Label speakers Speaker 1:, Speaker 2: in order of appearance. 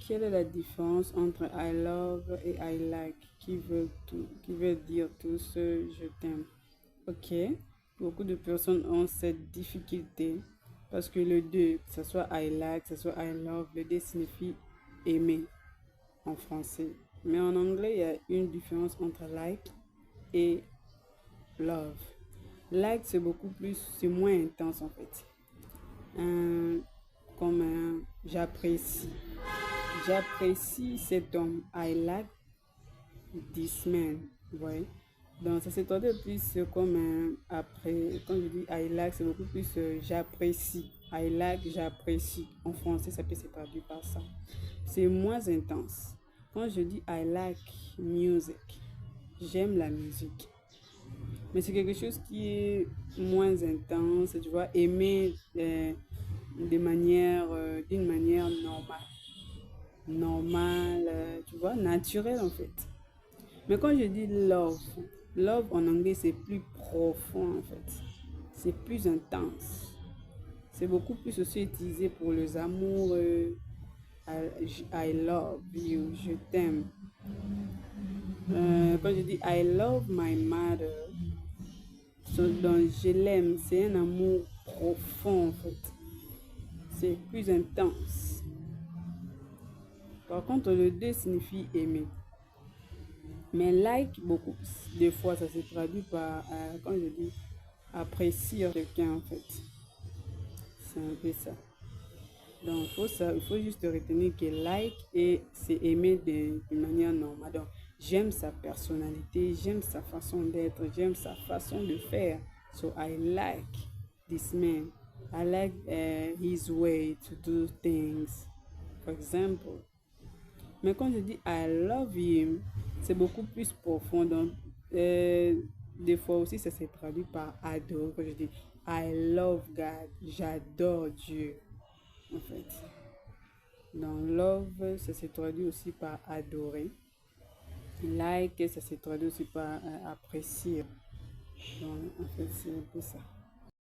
Speaker 1: Quelle est la différence entre I love et I like qui veut dire tous je t'aime? Ok, beaucoup de personnes ont cette difficulté parce que le deux, que ce soit I like, que ce soit I love, le deux signifie aimer en français. Mais en anglais, il y a une différence entre like et love. Like, c'est beaucoup plus, c'est moins intense en fait. Un- comme j'apprécie. J'apprécie cet homme. I like this man. Vous voyez? Donc, ça se traduit plus comme après, quand je dis I like, c'est beaucoup plus j'apprécie. I like, j'apprécie. En français, ça peut se traduire par ça. C'est moins intense. Quand je dis I like music, j'aime la musique. Mais c'est quelque chose qui est moins intense, tu vois, aimer d'une manière normale. Normale, tu vois, naturelle en fait. Mais quand je dis love, love en anglais c'est plus profond en fait. C'est plus intense. C'est beaucoup plus aussi utilisé pour les amoureux. I love you, je t'aime. Quand je dis I love my mother, donc je l'aime, c'est un amour profond en fait. C'est plus intense. Par contre, le deux signifie aimer. Mais like, beaucoup, des fois, ça se traduit par, quand je dis apprécier quelqu'un en fait. C'est un peu ça. Donc, il faut juste retenir que like et c'est aimer de manière normale. Donc, j'aime sa personnalité, j'aime sa façon d'être, j'aime sa façon de faire. So, I like this man. I like his way to do things. For example. Mais quand je dis I love him, c'est beaucoup plus profond. Donc, des fois aussi, ça s'est traduit par adore. Quand je dis I love God, j'adore Dieu, en fait. Donc, love, ça s'est traduit aussi par adorer. Like, ça s'est traduit aussi par apprécier. Donc, en fait, c'est un peu ça.